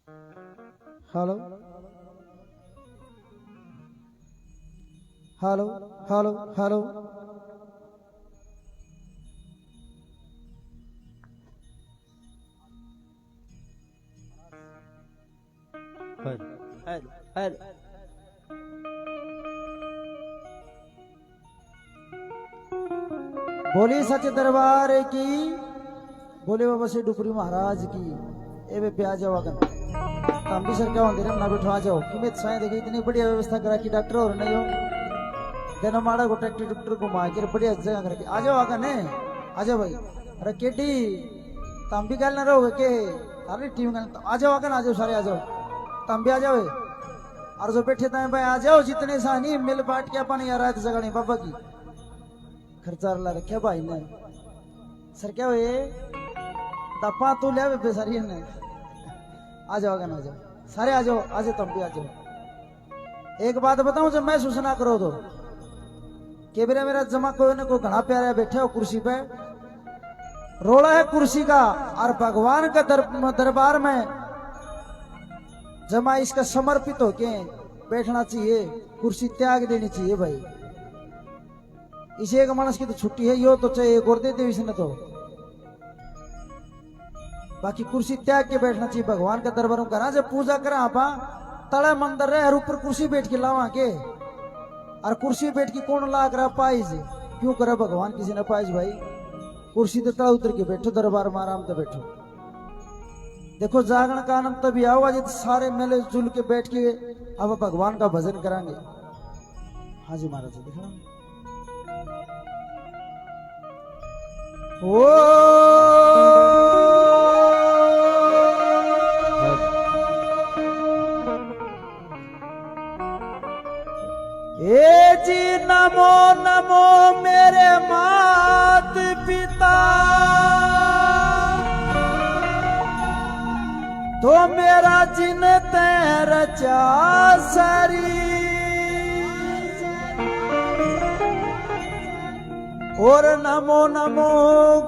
Hello hello hello hello. Hello hello. बोली सच दरबार की, बोले बाबा से डुपरी महाराज की। ए बे पे आ जाओ अगन, हम भी सर क्या होंगे ना बैठवा जाओ कि मैं साए देखी इतनी बढ़िया व्यवस्था करा कि डॉक्टर और नहीं हो देना माड़ा को ट्रैक्टर डॉक्टर घुमा के बढ़िया जगह करके आ जाओ अगन है। आ जाओ भाई। अरे केटी तुम भी गल ना रहोगे के सारी टीम गल आ जाओ अगन, आ जाओ सारे आ जाओ, तुम भी आ जाओ। और जो बैठे थे भाई आ जाओ, जितने सानी मिल बांट के अपन यार रात जगह नहीं बाबा की खर्चा ला रखे भाई ने। सर क्या हुए दफा तो ले बेसारी ने। आ जाओ अगन, आ जाओ सारे आ जाओ, आ जाओ तुम भी आ जाओ। एक बात बताऊं जब मैं सूचना करो तो के मेरा जमा कोई ना कोई घना प्यारा बैठे हो कुर्सी पे, रोड़ा है कुर्सी का, और भगवान का दरबार में जमा इसका समर्पित होके बैठना चाहिए, कुर्सी त्याग देनी चाहिए भाई। इसे एक मानस की तो छुट्टी है, यो तो चाहे एक और दे दे इसने तो, बाकी कुर्सी त्याग के बैठना चाहिए भगवान का दरबार में। करा जब पूजा करा आप तड़ा मंदिर रहे और ऊपर कुर्सी बैठ के लावा के, और कुर्सी बैठ के कौन ला कर पाइज क्यों करे भगवान किसी ने पाइज भाई। कुर्सी तो तड़ा उतर के बैठो दरबार में आराम से बैठो। देखो जागरण का आनंद तभी आओगा जब सारे मिले जुल के बैठ के अब भगवान का भजन करांगे। हाँ जी महाराज देखा ए जी नमो नमो मेरे मात पिता, तो मेरा जिन तैर चासरी, और नमो नमो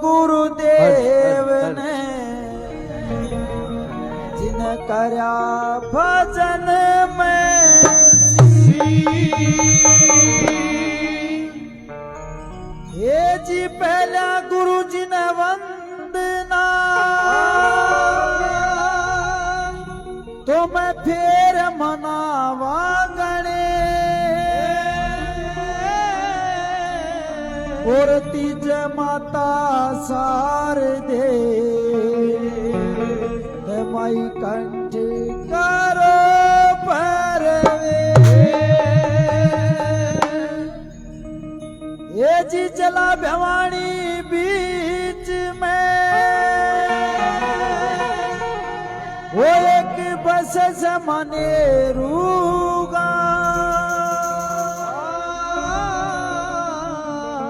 गुरुदेव ने जिन करया भजन में। हे जी पहला गुरु जी ने वंदना, तो मैं फिर मनावा गणे, और तीज माता सार दे माई कंठ करो परवे। ये जी चला भवानी बीच में, वो एक बस जमाने रूगा,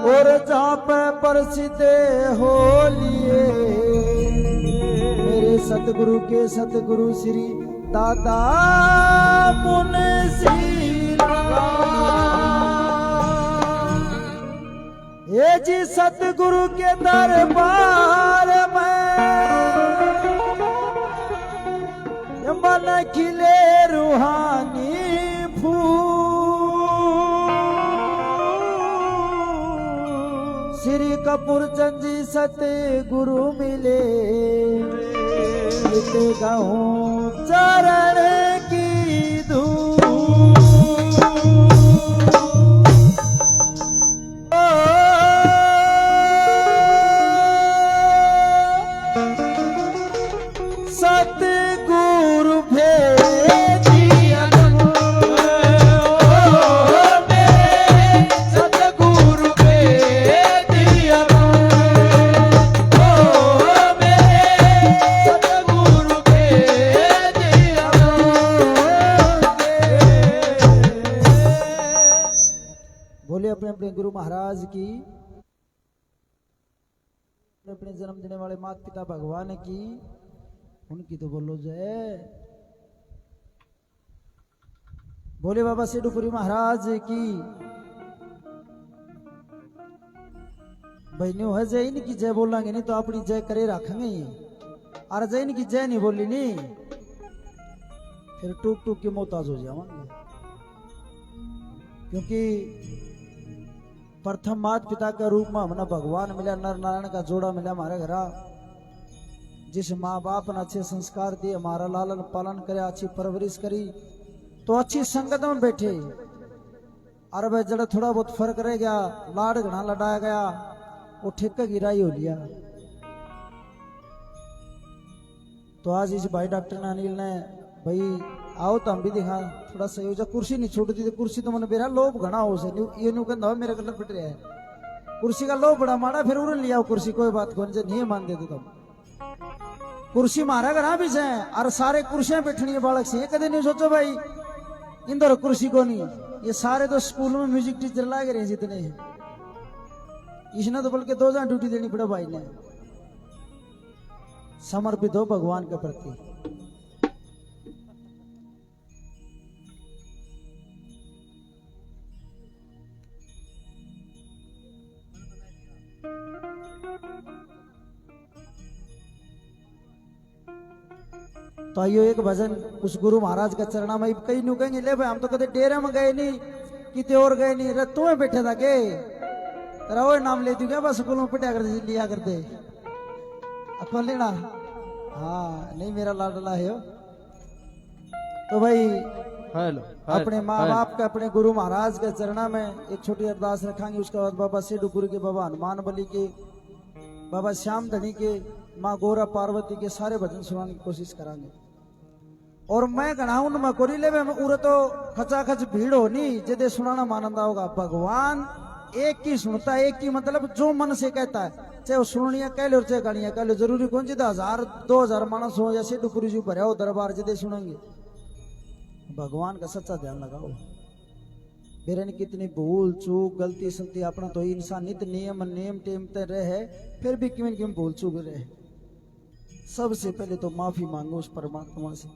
और जहाँ पे प्रसिद्ध हो लिए मेरे सतगुरु के सतगुरु श्री दादा मुंशी लाल। ये जी सतगुरु के दरबार में मन खिले रूहानी श्री कपूर चंद जी सतगुरु मिले, गाऊं चरण की धूल। सतगुरु अपने अपने गुरु महाराज की, अपने जन्म देने वाले माता पिता भगवान की, उनकी तो बोलो जय। बोले बाबा सिद्धपुरी महाराज की। बहनों है जय इनकी जय बोलेंगे नहीं तो अपनी जय करे रखेंगे ही, और जय इनकी जय नहीं बोली नहीं फिर टूक टूक के मोहताज हो जाएंगे। क्योंकि प्रथम माता पिता के रूप में हमने भगवान मिला, नर नारायण का जोड़ा मिला हमारे घर। जिस माँ बाप ने अच्छे संस्कार दिए, हमारा लालन पालन करे, अच्छी परवरिश करी, तो अच्छी संगत में बैठे। और वह जड़ा थोड़ा बहुत फर्क रह गया, लाड़ घना लड़ाया गया, वो ठेका गिराई हो लिया। तो आज इस भाई डॉक्टर अनिल ने भाई आओ तो हम भी दिखा थोड़ा सहयोग। कुर्सी नहीं छोड़ दी तो कुर्सी तो मैंने बेरा लोभ घना हो से ये न्यू कहता मेरे गलत पिट रहा है। कुर्सी का लोभ बड़ा माड़ा, फिर उड़ लिया कुर्सी, कोई बात कौन से नहीं मान देते तुम। कुर्सी मारा घर भी से और सारे कुर्सियां बैठनी है बालक से, कदे नहीं सोचो भाई इंदर कुर्सी को नहीं। ये सारे तो स्कूल में म्यूजिक टीचर लागे रहे जितने, इसने तो बल्कि 2 हजार ड्यूटी देनी पड़ा भाई ने। समर्पित हो भगवान के प्रति। तो आइयो एक भजन उस गुरु महाराज का चरणा में कई नु कहेंगे ले भाई हम तो कदे डेरे में गए नहीं, किते और गए नहीं, रे तू बैठे था के तेरा वो नाम ले दी क्या बस स्कूल में पिटा कर लिया करते अपन लेना। हाँ नहीं मेरा लाडला है हो। तो भाई हेलो अपने माँ बाप के, अपने गुरु महाराज के चरणा में एक छोटी अरदास रखेंगे। उसके बाद बाबा सेडुपुरी के, बाबा हनुमान बली के, बाबा श्याम धनी के, माँ गौरा पार्वती के सारे भजन सुनाने की कोशिश करांगे। और मैं गणाऊं में कोरी ले उरे तो खचाखच भीड़ हो नहीं जदे सुनाना मानंदा होगा। भगवान एक की सुनता है, एक की मतलब जो मन से कहता है, चाहे वो सुनिया कह लो चाहे गाड़ियां कह लो, जरूरी कौन जिदा 1000-2000 मानस हो या सेडुपुरी जी भरे हो दरबार जदे सुनेंगे। भगवान का सच्चा ध्यान लगाओ। बेरन कितनी भूल चूक गलती सलती अपना तो इंसान नित नियम नेम टेम ते रहे, फिर भी किम किम भूल चूक रहे। सबसे पहले तो माफी मांगो उस परमात्मा से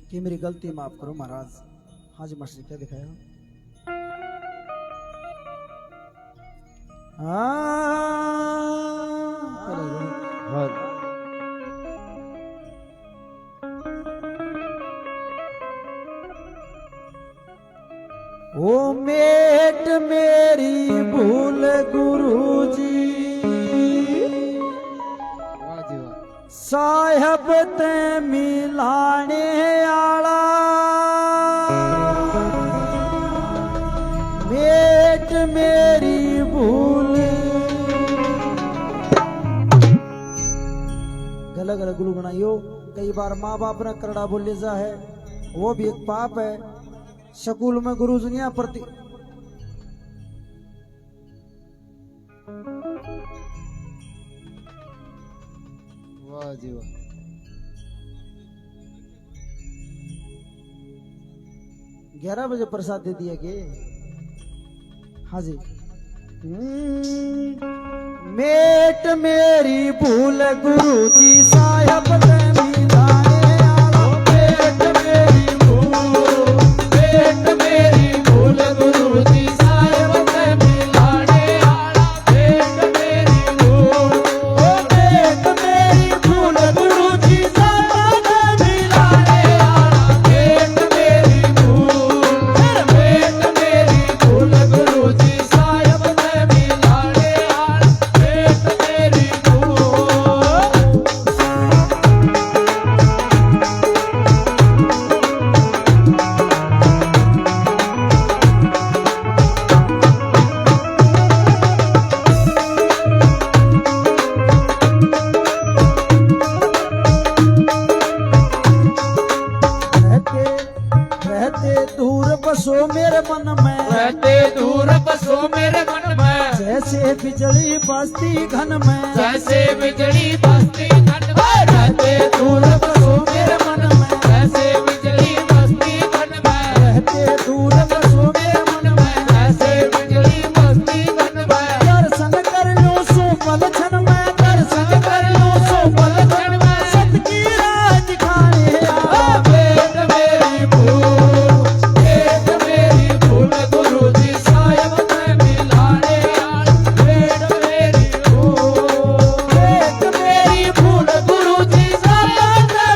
कि मेरी गलती माफ करो महाराज। हाजी मास्टर क्या दिखाया? ओ मेट मेरी भूल गुरुजी साहब ते मिलाने आला, मेट मेरी भूल। गलत गलत गुरु बनाइयो। कई बार माँ बाप ने करड़ा बोले जा है, वो भी एक पाप है। स्कूल में गुरु दुनिया प्रति वाह जी वाह। 11 बजे प्रसाद दे दिया के? हाँ जी। मेट मेरी भूल गुरु जी साहब ते मिलाने आला, मेट मेरी भूल, मेट मेरी भूल गुरु जी साहब ते मिलाने आला, मेट मेरी भूल, ओ मेट मेरी भूल गुरु जी साहब ते मिलाने आला, मेट मेरी भूल, मेट मेरी भूल गुरु जी साहब ते मिलाने आला, मेट मेरी भूल। रहते दूर बसो मेरे मन में, रहते दूर बसो मेरे मन में, जैसे बिजली बसती घन में, जैसे बिजली बसती घन में, रहते दूर बसो मेरे मन में, जैसे बिजली बसती घन में, रहते दूर बसो मेरे मन में, जैसे बिजली बसती घन में, दर्शन कर लो सो पल क्षण में, दर्शन कर लो सो पल क्षण में, सत की राह दिखाने आला, मेट मेरी भूल, मेट मेरी भूल गुरु जी साहब ते मिलाने आला, मेट मेरी भूल, मेट मेरी भूल गुरु जी साहब ते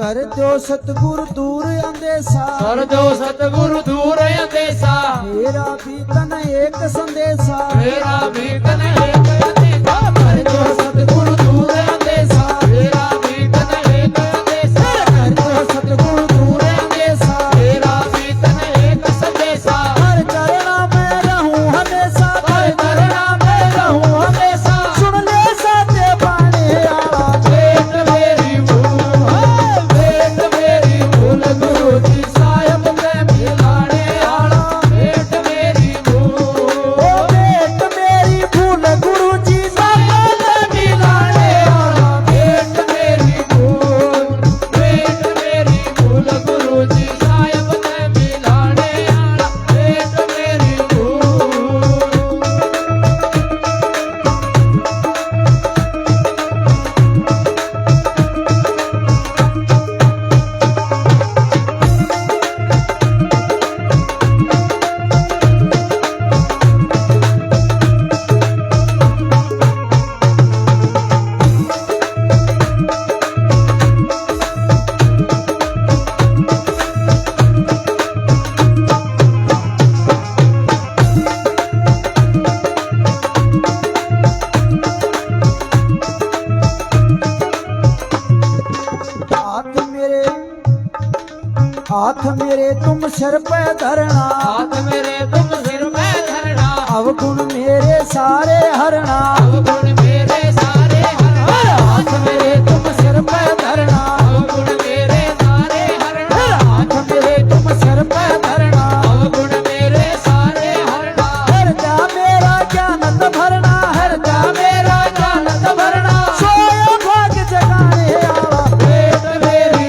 कर दो सतगुरु दूर अंदेशा कर दो सतगुरु दूर अंदेशा मेरा भी तन एक संदेशा मेरा भी तन एक अंदेशा कर दो सतगुरु दूर अंदेशा मेरा भी तन एक अंदेशा कर दो सतगुरु दूर अंदेशा मेरा भी तन एक संदेशा हर चरणा में रहूं हमेशा हर चरणा में रहूं हमेशा सुन ले साथे बाणे आला भेंट मेरी भूल गुरु जी साहिब ते मिलाने आला भेंट मेरी भूल ओ भेंट मेरी भूल गुरु जी साहिब ते मिलाने आला भेंट मेरी भूल गुरु जी साहिब ते मिलाने आला भेंट मेरी भूल हाथ मेरे तुम सिर पे धरना हाथ मेरे तुम सिर पे धरना अवगुण मेरे सारे हरना अवगुण मेरे सारे हरना हाथ मेरे तुम सिर पे धरना अवगुण मेरे सारे हरना हाथ मेरे तुम सिर पे धरना अवगुण मेरे सारे हरना हर जा मेरा ज्ञानत भरना हर जा मेरा जानत भरना सोया भाग जगाने आला भेंट मेरी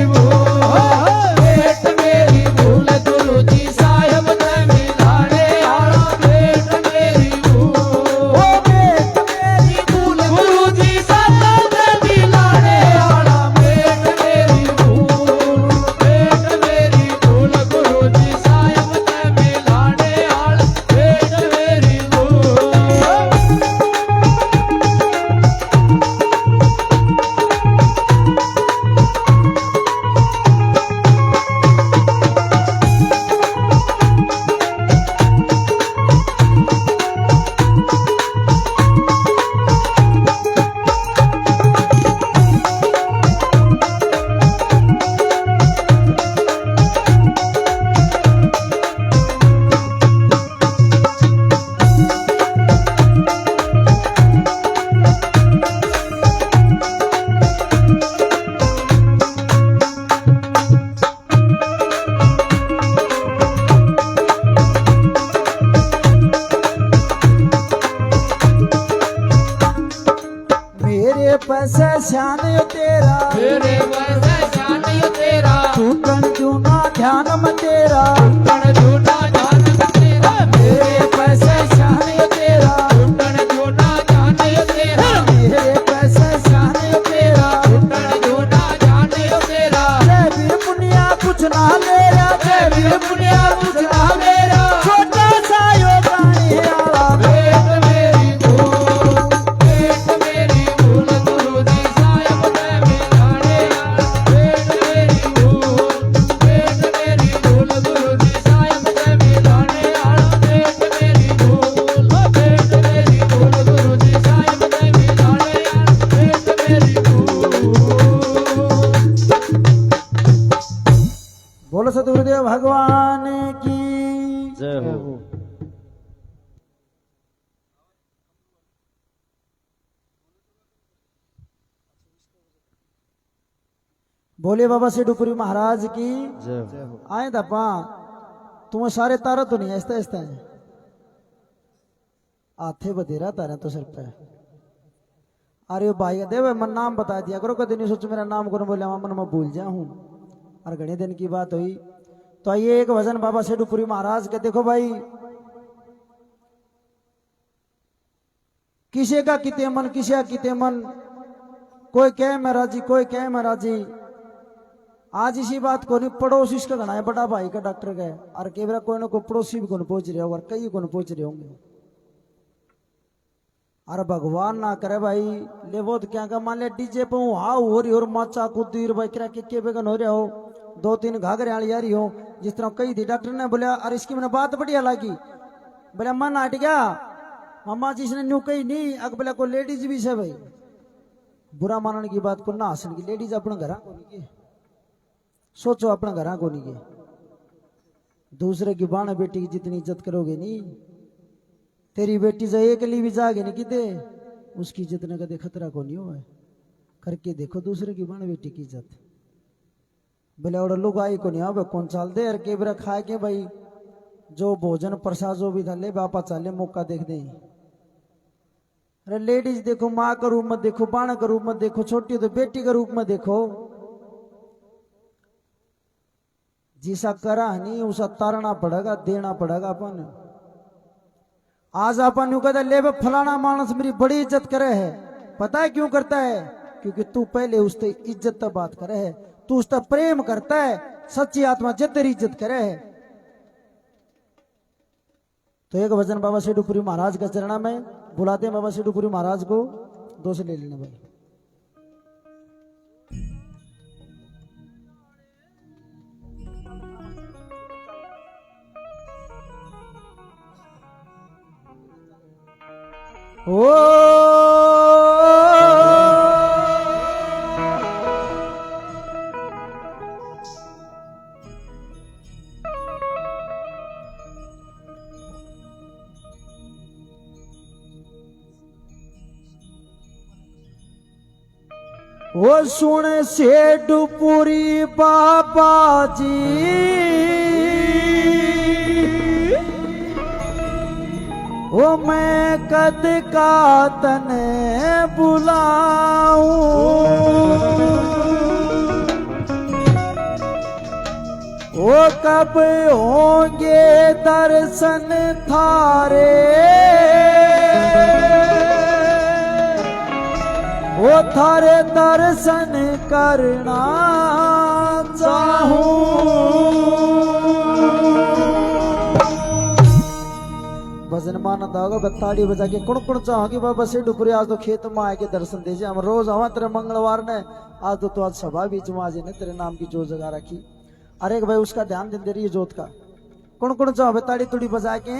भूल गुरु जी साहिब ते मिलाने आला भेंट मेरी भूल ओ भेंट मेरी भूल गुरु जी साहिब ते मिलाने आला भेंट मेरी भूल गुरु जी साहिब ते मिलाने आला भेंट मेरी भूल मेरे पैसे श्यान तेरा मेरे वैसे जान तेरा टूटन क्यों ना ध्यान में तेरा टूटन झूठा जान तेरा मेरे पैसे श्यान तेरा टूटन झूठा जान तेरा मेरे पैसे श्यान तेरा टूटन झूठा जान तेरा जय वीर मुनिया कुछ ना मेरा जय वीर पुनिया पूछना मेरा छोटा सा योगानी आला भेंट मेरी भूल गुरु जी साहिब ते मिलाने आला भेंट मेरी भूल गुरु जी साहिब ते मिलाने आला भेंट मेरी भूल गुरु जी साहिब ते मिलाने आला भेंट मेरी भूल बोलो सतगुरुदेव भगवान की जय हो। बोले बाबा से डुपुरी महाराज की जय हो। आए दपा तुम सारे तारा तो नहीं ऐसा ऐसा है आथे बधेरा तारा तो सिर पे अरे भाई देव मन नाम बता दिया करो कभी नहीं सोचो मेरा नाम कौन बोले मन में भूल जा हूं और घने दिन की बात हुई तो आइए एक भजन बाबा से डुपुरी महाराज के देखो भाई किसी का किते मन किसी का किते मन कोई कह मैं राजी कोई कह मैं राजी आज इसी बात को नहीं पड़ोस इसका घना है बड़ा भाई का डॉक्टर का है और केवरा कोई ना कोई पड़ोसी भी कौन पहुंच रहे हो और कई कौन पहुंच रहे होंगे अरे भगवान ना करे भाई, ले वो तो क्या का मान ले डीजे पे हूँ हाँ हो रही और माचा कुदीर भाई करा के बेगन हो रहा हो, 2-3 घाघरे वाली आ रही हो, जिस तरह कही थी डॉक्टर ने बोला। अरे इसकी मैंने बात बढ़िया लगी, बोला मन हट गया मामा जी ने न्यू कही नहीं अग बोला को लेडीज भी से भाई, बुरा मानने की बात को ना हसन की, लेडीज अपने घर को नहीं के, सोचो अपने घर को नहीं के, दूसरे की बाण बेटी की जितनी इज्जत करोगे नहीं, तेरी बेटी जो एक ली भी जागे नहीं किते उसकी इज्जत ने कदे खतरा को नहीं हुआ है, करके देखो दूसरे की बाण बेटी की इज्जत। बोले और लोग आई को नहीं हो कौन चाल दे, के बरा खाए के भाई जो भोजन प्रसाद जो भी था ले बापा चाले मौका देख दे। अरे लेडीज देखो, माँ का रूप मत देखो, बाण का रूप मत देखो, छोटी तो बेटी का रूप में देखो, जिसा करा नहीं उसा तारना पड़ेगा, देना पड़ेगा अपन। आज अपन यूं कहते ले फलाना मानस मेरी बड़ी इज्जत करे है, पता है क्यों करता है? क्योंकि तू पहले उससे इज्जत तक बात करे है, तू उसका प्रेम करता है, सच्ची आत्मा जब तेरी इज्जत करे है। तो एक भजन बाबा सेठूपुरी महाराज का चरणा में बुलाते हैं, बाबा सेठूपुरी महाराज को 2 से ले लेना भाई। ओ सुन सेठूपुरी बाबा जी, ओ मैं कद का तने बुलाऊं, ओ कब होंगे दर्शन थारे, वो थारे दर्शन करना चाहूं। भजन माना होगा बताड़ी बजा के कुण कुण चाहोगी बाबा सेठूपुरी आज तो खेत में आके दर्शन दे, हम रोज आवा तेरे मंगलवार ने, आज तो आज सभा बीच में आज ने तेरे नाम की जोत जगा रखी। अरे भाई उसका ध्यान दे रही है जोत का, कुण कुण चाहो बताड़ी तुड़ी बजा के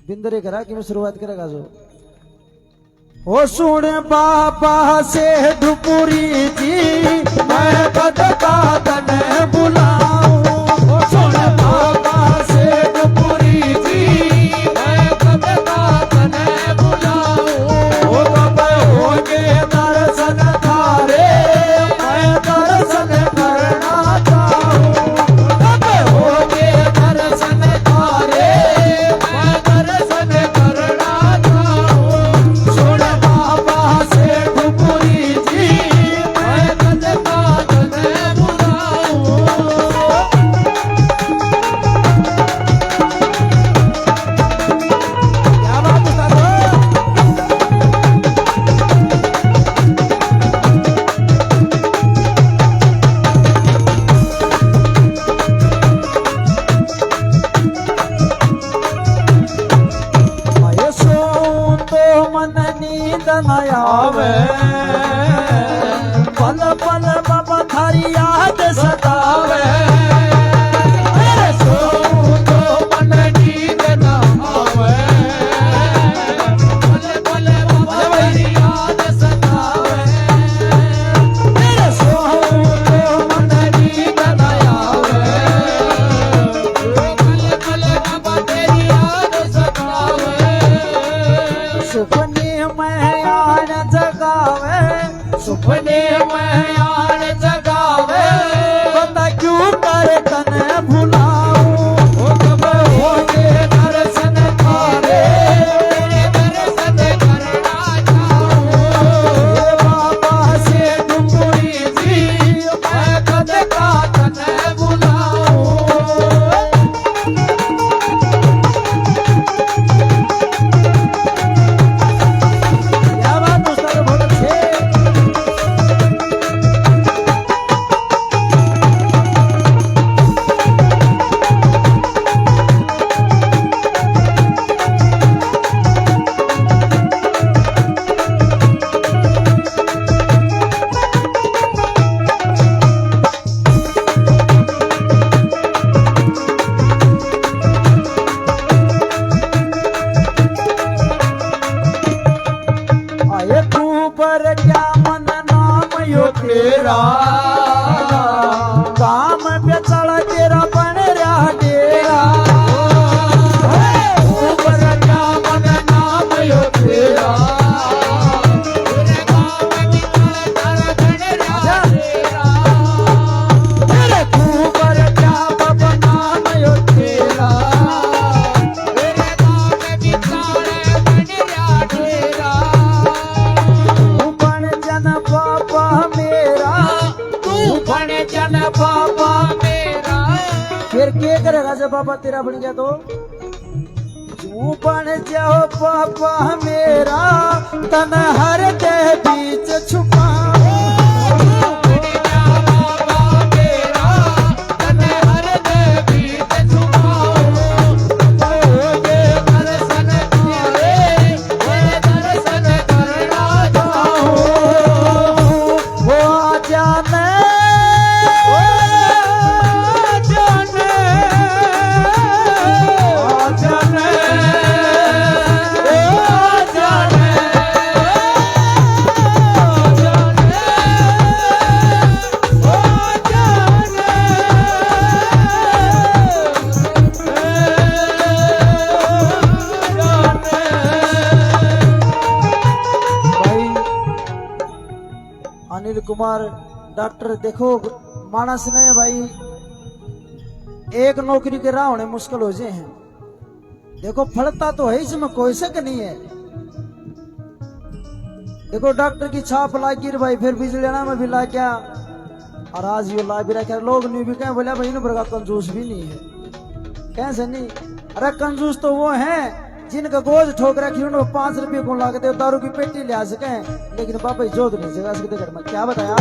बिंदरे करा कि मैं शुरुआत करेगा जो। ओ सुन बाबा सेठूपुरी जी, मैं कद का तने बुलाऊं, ओ सुन बाबा सेठूपुरी जी, मैं कद का तने बुलाऊं, ओ कब होंगे दर्शन थारे, मैं दर्शन करना चाहूं, कब होंगे दर्शन थारे, मैं दर्शन करना चाहूं। सुन सेठूपुरी जी, मैं कद का तने बुलाऊं। क्या बात बता दो। आये सो तो मन नींद न आवे, पल पल बाबा थारी याद सतावे, अरे सो तो मन नींद न आवे, पल पल बाबा थारी याद सतावे, अरे सो तो मन नींद न आवे, पल पल बाबा तेरी याद सतावे, सुपने में यार जगावे, सुपने में यार जगावे, बता क्यों करे तने भुलाऊं, ओ कब होंगे दर्शन थारे, दर्शन करना चाहूं। बाबा सेठूपुरी जी, मैं कद का तने बुलाऊं। क्या बात दोस्तों, बहुत अच्छे। ऊपर क्या मन नाम यो तेरा काम पे चढ़ तेरा बन रहा डेरा ऊपर क्या मन नाम यो तेरा तेरे गाँव में निकल कर बन रहा तेरा तेरे ऊपर क्या बाबा नाम यो तेरा तेरे गाँव में निकल बन रहा तेरा तू बन जन बाबा मेरा तू बन जन बाबा मेरा फिर क्या करेगा जब बाबा तेरा बन गया तो तू बन जाओ बाबा मेरा तन हर के बीच छुपा अनिल कुमार डॉक्टर देखो मानस ने भाई एक नौकरी के राह होने मुश्किल हो जाए हैं देखो फलता तो है इसमें कोई शक नहीं है देखो डॉक्टर की छाप लागी रे भाई फिर बिजलियाना में भी ला क्या और आज ये ला भी रखे लोग नहीं भी कहें बोले भाई इन प्रकार कंजूस भी नहीं है कैसे नहीं अरे कंजूस तो वो है जिनका गोज ठोक रखी उनको 5 रुपये को लागते दारू की पेटी ले आ सके लेकिन पापा जोत नहीं जगह सकते घर में क्या बताया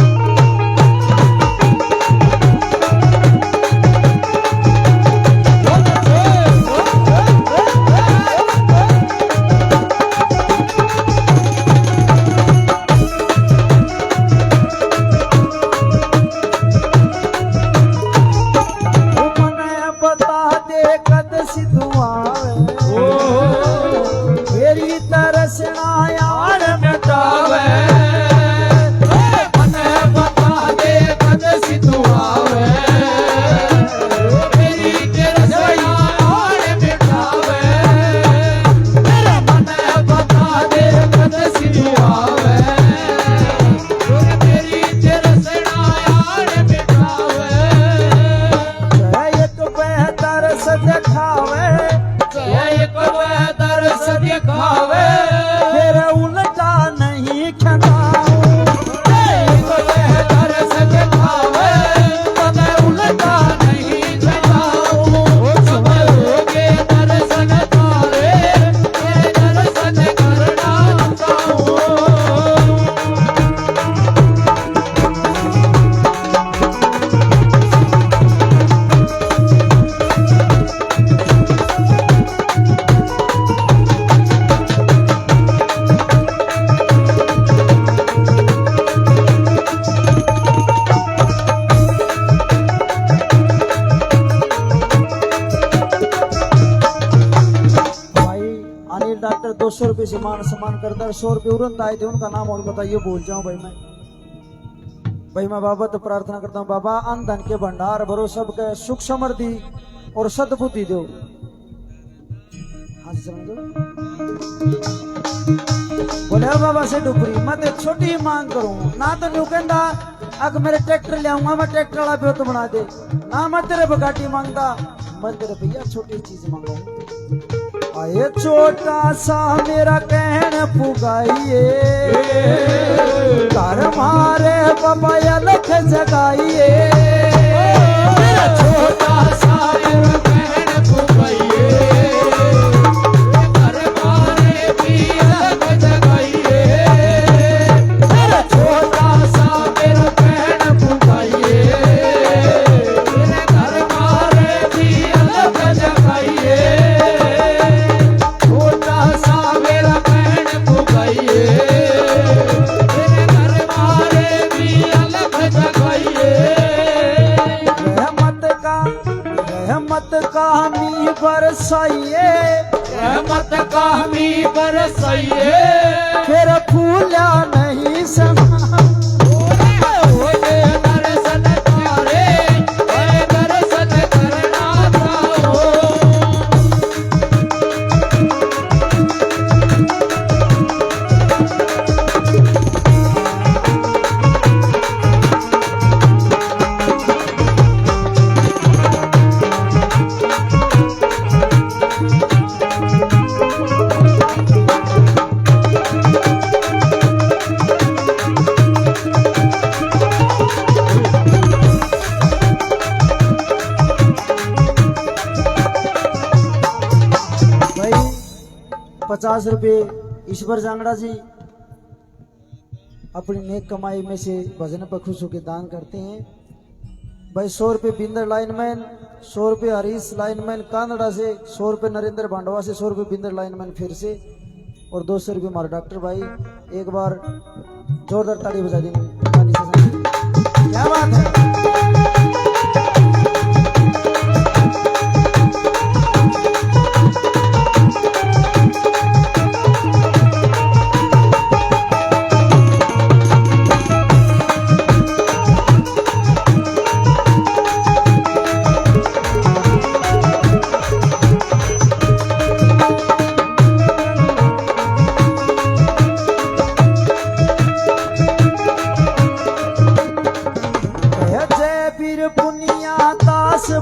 बता दे कद सिद्धू आवे मेरी तरसना यार मिटावे मन बता दे कद सिद्धू आवे मेरी तरसना यार मिटावे मेरा मन बता दे कद सिद्धू आवे मेरी तरसना यार मिटावे एक बेहतर सद खावे एक बेहतर सद खावे फिर उल्टा नहीं खनाऊं एक बेहतर सद खावे तब उल्टा नहीं खनाऊं समय होगे दर्शन तारे तेरे दर्शन करना चाहूं भाई अनिल डॉक्टर 200 रुपये से मान सम्मान करता है 100 रुपये उड़न आए थे उनका नाम और बताइए भूल जाऊं भाई मैं बाबा तो प्रार्थना करता हूँ बाबा अन्न धन के भंडार भरो सबके सुख समृद्धि और सद्बुद्धि दो हाँ जी समझो बोले "ओ बाबा से डुबरी मैं तो छोटी मांग करूं ना तो न्यू कहता अगर मेरे ट्रैक्टर ले आऊंगा मैं ट्रैक्टर वाला भी तो बना दे ना मैं तेरे बगाटी मांगता मैं तेरे भैया छोटी चीज मांगू आए छोटा सा मेरा कहन पुगाइए घर मारे बाबा लख जगाइए छोटा सा मेरा कहन पुगाइए घर मारे भी अलग जगाइए छोटा सा मेरा कहन पुगाइए घर मारे भी अलग जगाइए छोटा सा मेरा कहन पुगाइए घर मारे भी अलग जगाइए रहमत का मी बरसाइए रहमत का मी बरसाइए फिर फूला नहीं ₹50 ईश्वर जांगड़ा जी अपनी नेक कमाई में से भजन पर खुश होकर दान करते हैं। भाई ₹100 बिंदर लाइनमैन, ₹100 हरीश लाइनमैन कानड़ा से, ₹100 नरेंद्र भांडवा से, ₹100 बिंदर लाइनमैन फिर से, और ₹200 हमारे डॉक्टर भाई। एक बार जोरदार ताली बजा देंगे। क्या बात है।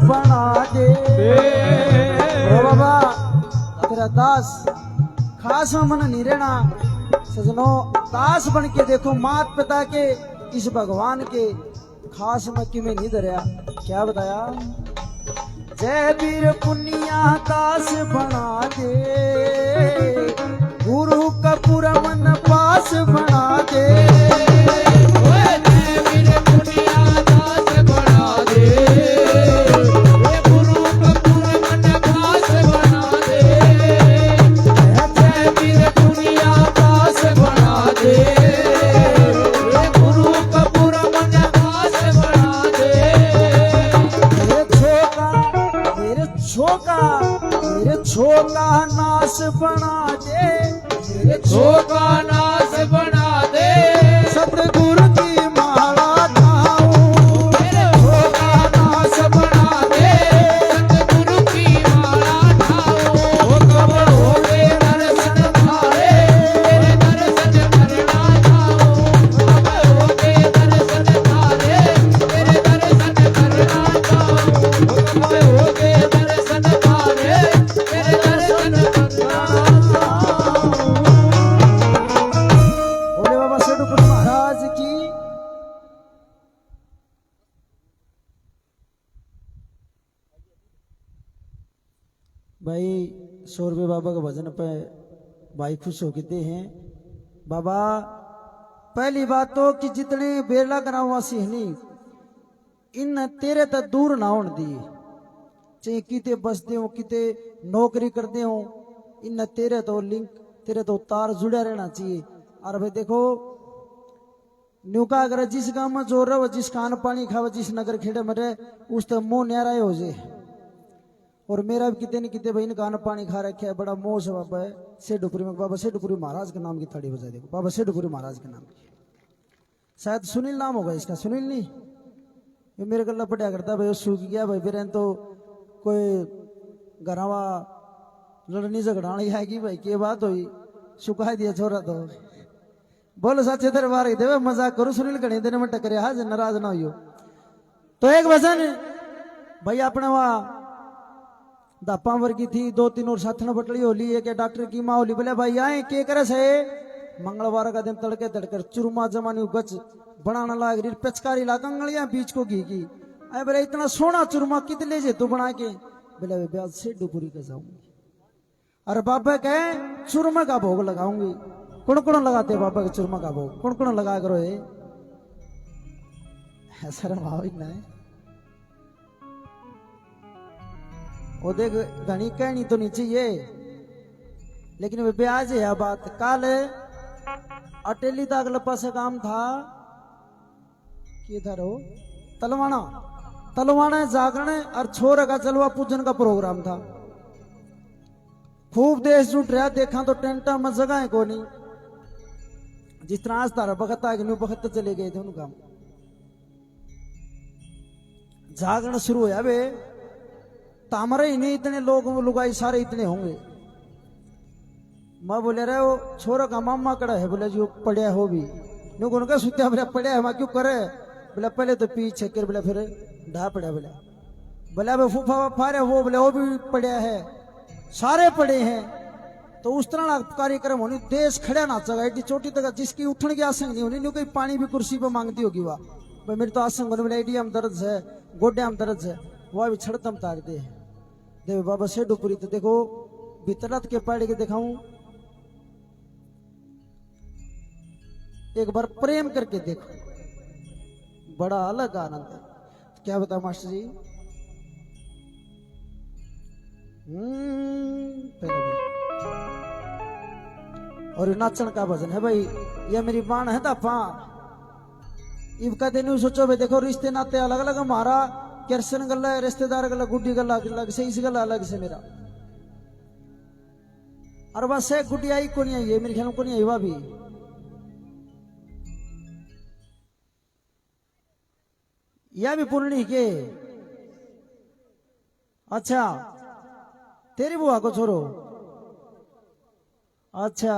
बना दे ओ बाबा तेरा दास खास मन नहीं रहना सजनों, दास बन के देखो मात पिता के इस भगवान के खास में किमें नहीं धरया। क्या बताया, जय वीर पुनिया दास बना दे, गुरु का पूरा मन पास बना दे। मेरे छोका नाश बना दे, मेरे छोका नाश बना दे, सतगुरु की माला ठाऊं। मेरे छोका नाश बना दे, सतगुरु की माला ठाऊं। कब होगे दर्शन थारे, तेरे दर्शन करना चाहूं। कब होगे दर्शन थारे, तेरे दर्शन करना चाहूं। कब होगे दर्शन थारे, तेरे दर्शन करना चाहूं। बोले बाबा सेठुपुर महाराज की। भाई ₹100 बाबा के भजन पे भाई खुश हो गए हैं। बाबा पहली बात तो कि जितने बेरला ग्रामवासी है इन तेरे तक दूर ना होने दिए, चाहे किते बसते हो किते नौकरी करते हो, इन तेरे तो लिंक तेरे तो तार जुड़ा रहना चाहिए। और भाई देखो न्यूका अगर जिस गांव में जोर रहा जिस कान पानी खावे जिस नगर खेड़े मरे उस तो मुंह न्यारा हो जाए। और मेरा भी कितने न कितने भाई कान पानी खा रखे है, बड़ा मोह से बाबा है सेठुपुरी में। बाबा सेठुपुरी महाराज के नाम की थाली बजा देखो, बाबा सेठुपुरी महाराज के नाम की। शायद सुनील नाम होगा इसका, सुनील नहीं ये मेरे गला पढ़िया करता भाई, सूख गया भाई फिर तो कोई घरावा लड़नी झगड़ानी आएगी भाई क्या बात हुई, सुखा दिया छोरा तो। बोलो सच्चे दरबार देवे मजाक करो, सुनील घने दिन में टकरे आज नाराज ना हो। तो एक वजन भाई अपने वहां दापा वर्गी थी 2-3 और साथन बटली होली है क्या डॉक्टर की माँ होली बोले भाई आए के करे से मंगलवार का दिन तड़के तड़कर चुरमा जमानी गच बनाना लाग रही पिचकारी ला कंगलियां बीच को घी की। अरे बोले इतना सोना चुरमा कित ले जे तू बना के, बोले ब्याज से डुपुरी के जाऊंगी। अरे बाबा कहे चुरमा का भोग लगाऊंगी। कौन कौन लगाते बाबा के चुरमा का भोग, कौन कौन लगा करो ये शर्म आओ ही ना। वो देख घनी कहनी तो नहीं चाहिए लेकिन वे ब्याज है बात। काल अटेली तक लपा से काम था कि था रो तलवाना तलवाना जागरण और छोर का चलवा पूजन का प्रोग्राम था। खूब देश जुट रहा देखा तो टेंटा में जगह को नहीं, जिस तरह आज तारा बखत आ गए बखत चले गए थे उनका। जागरण शुरू होया बे तामरे ही नहीं इतने लोग लुगाई सारे इतने होंगे। मैं बोले रहे वो छोरा का मामा कड़ा है, बोले जो पढ़िया हो भी नो कौन का सुत्या बोले पढ़िया है क्यों करे, बोले पहले तो पीछे कर बोले फिर ढा पड़ा, बोले बोले अब फूफा फारे हो बोले वो भी पढ़िया है सारे पढ़े हैं। तो उस तरह कार्यक्रम होनी देश खड़ा नाचेगा एडी चोटी तक जिसकी उठने की आसंग नहीं होनी, कोई पानी भी कुर्सी पर मांगती होगी वाह भाई मेरी तो आसंग होने बोले एडियम दर्द है गोड्याम दर्द है वह भी छड़तम तार दे देव बाबा से डुपुरी। तो देखो बितरत के पढ़ के दिखाऊं एक बार प्रेम करके देखो, बड़ा अलग आनंद है। क्या बता मास्टर जी? पहले भी। और ये नाचन का भजन है भाई, ये मेरी बाण है तापा। इब का दिन सोचो भाई, देखो रिश्ते नाते अलग अलग, हमारा किरसन गला है, रिश्तेदार गला, गुड्डी गला अलग से, इस गला अलग से मेरा। और बस है गुड्डी आई को नहीं आई है, मेरे ख्याल में को नहीं आई वह भी। यह भी पूर्णी के। अच्छा, तेरी बुआ को छोड़ो। अच्छा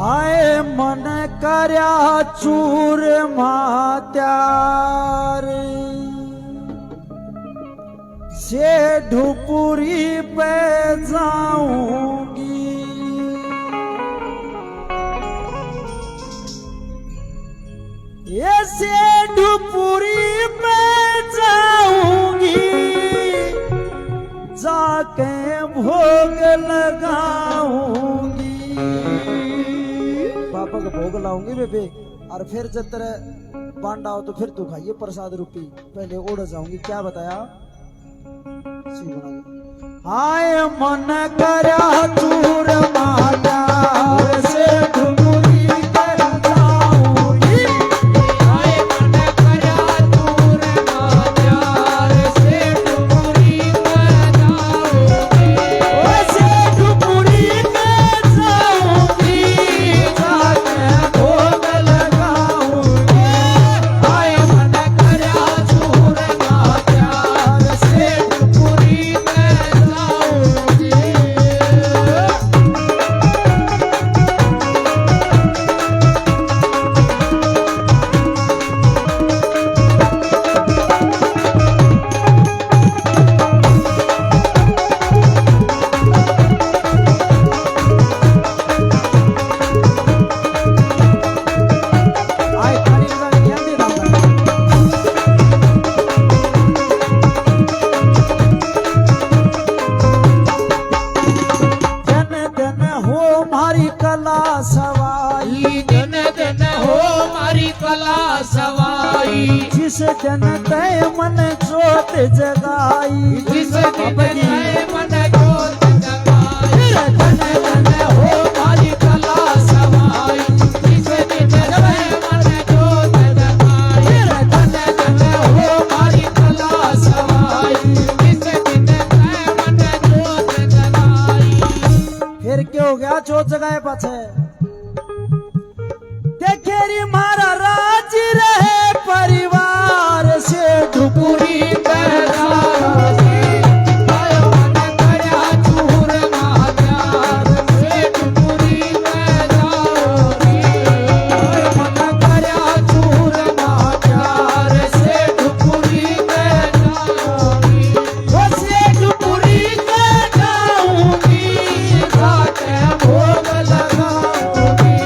आए मन करया चूर मात्यार से ढुपुरी पे जाऊंगी, ऐसे ढुपुरी पे जाऊंगी, जाके भोग लगाऊंगी। पापा का भोग लाऊंगी बेबे, और फिर जब तेरे बांडा हो तो फिर तू खाइए प्रसाद रूपी। पहले उड़ जाऊंगी। क्या बताया? आए मन करया चूर माता से ढुपुरी पे जाऊंगी, आए मन करया चूर मात्यार से ढुपुरी पे जाऊंगी, ऐसे ढुपुरी पे जाऊंगी, जाके भोग लगाऊंगी। आए मन करया चूर मात्यार से ढुपुरी पे जाऊंगी। आए खाली लगा ज्ञान दे रहा हूं। जन जन हो मारी कला सवाई, दिन दिन हो मारी कला सवाई, जिस जन तय मन जोत जगाई, जिस दिन तय मन जोत जगाई। दिन दिन हो मारी कला सवाई, जिस दिन तय मन जोत जगाई। दिन दिन हो मारी कला सवाई, जिस दिन तय मन जोत जगाई। फिर क्या हो गया? जोत जगाए पाछे देखेरी मारा राज रहे परिवार से ढुपुरी पे जाऊंगी, आए मन करया चूर मात्यार से ढुपुरी पे जाऊंगी, आए मन करया चूर मात्यार से ढुपुरी पे जाऊंगी। से ढुपुरी पे जाऊंगी, जाके भोग लगाऊंगी,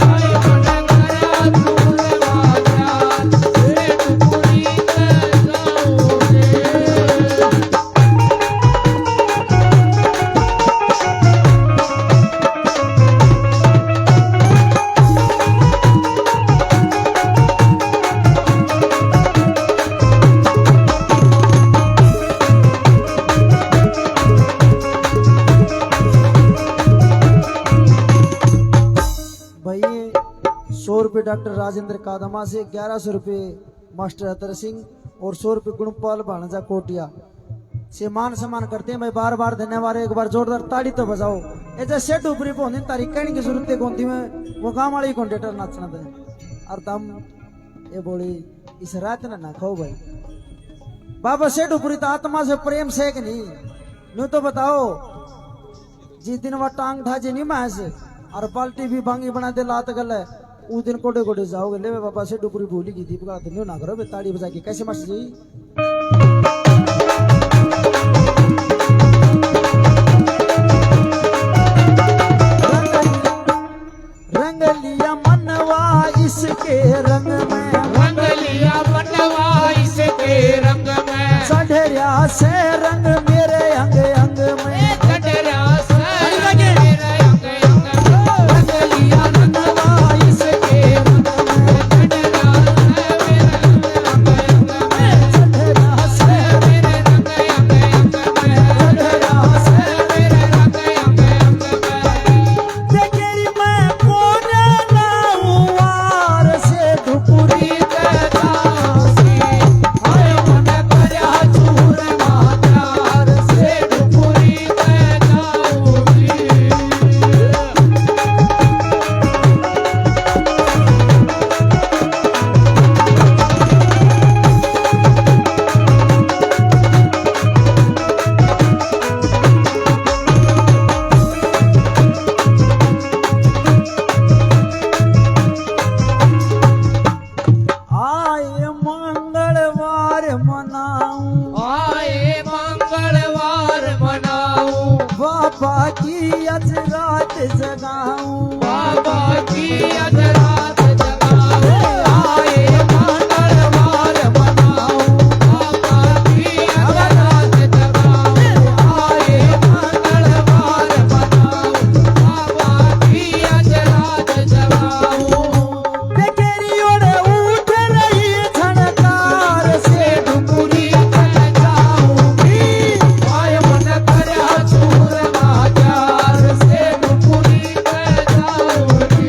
आए मन करया चूर मात्यार से ढुपुरी पे जाऊंगी। भाई 100 रुपये डॉक्टर राजेंद्र कादमा से, 1100 रुपये मास्टर अतर सिंह और 100 रुपये गुणपाल भाणजा कोटिया से मान सम्मान करते हैं। मैं बार बार धन्यवाद। एक बार जोरदार ताड़ी तो बजाओ। ऐसे सेट ऊपरी पहुंचे तारीख कहने की जरूरत कौन थी? मैं वो गांव वाली कॉन्ट्रेक्टर नाचना था और तम ये बोली इस रात ना खाओ भाई। बाबा सेठ ऊपरी तो आत्मा से प्रेम से कि नहीं? यूं तो बताओ, जिस दिन वह टांग ठाजे नहीं मास और बाल्टी भी भांगी बना दे लात गल है, उस दिन कोडे कोडे जाओगे। ले बाबा से डुपरी भूली की दीप का ना करो बे, ताड़ी बजा के कैसे मास्टर जी? रंग लिया मनवा इसके रंग में, रंग लिया बनवा इसके रंग में, चढ़िया से रंग मेरे अंग अंग में, चढ़ बाबा की आज रात जगाऊं बाबा की आज रात जगाऊं आए मंगलवार मनाऊं बाबा की आज रात जगाऊं आए मंगलवार मनाऊं बाबा की आज रात जगाऊं बेकेरी ओढ़े उठ रही झनकार से डुबुरी कर जाऊंगी आय मन करया चूर बाजार से डुबुरी कर जाऊंगी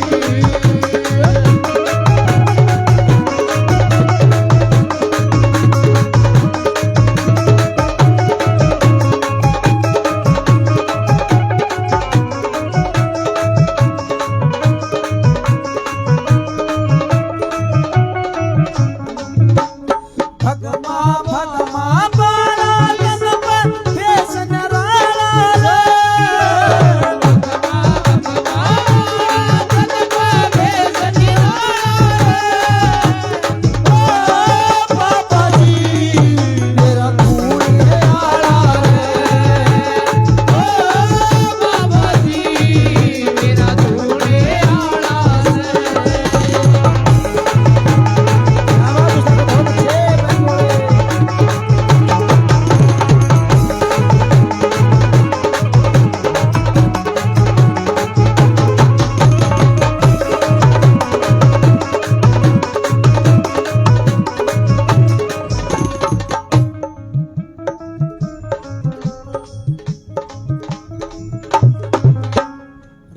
भगमा भगमा बारा दिन पर भेष नराला बाबा जी मेरा धूड़े आला